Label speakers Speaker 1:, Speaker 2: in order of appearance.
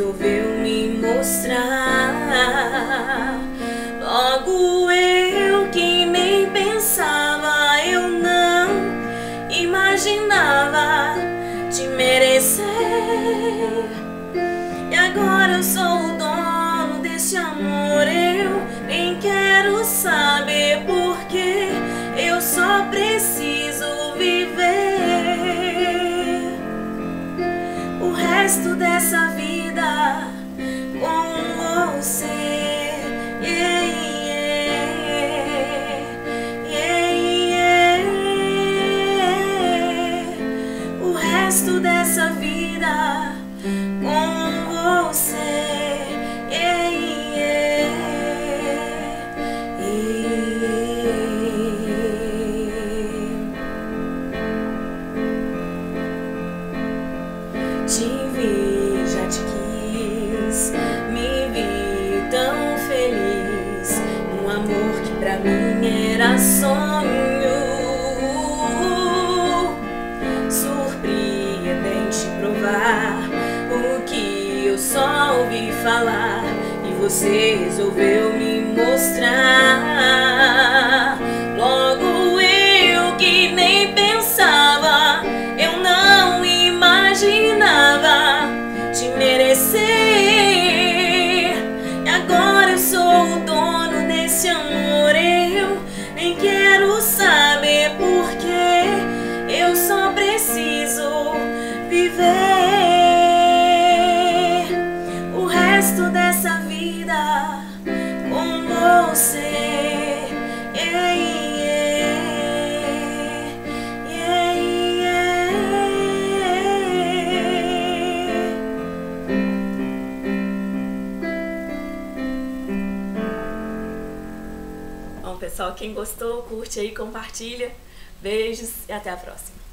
Speaker 1: resolveu me mostrar. Logo eu que nem pensava, eu não imaginava te merecer. E agora eu sou o dono desse amor, eu nem quero saber porque eu só preciso viver o resto dessa vida com você. Yeah, yeah, yeah, yeah. O resto dessa vida com você. Yeah, yeah, yeah. Te vi, já te quis, me vi tão feliz, um amor que pra mim era sonho. Surpreendente provar o que eu só ouvi falar, e você resolveu me mostrar. Logo eu que nem pensava, eu não imaginava te merecer. E agora eu sou o dono desse amor, eu nem quero saber porque eu só preciso viver o resto dessa vida com você. Yeah, yeah, yeah, yeah. Bom, pessoal, quem gostou, curte aí, compartilha. Beijos e até a próxima.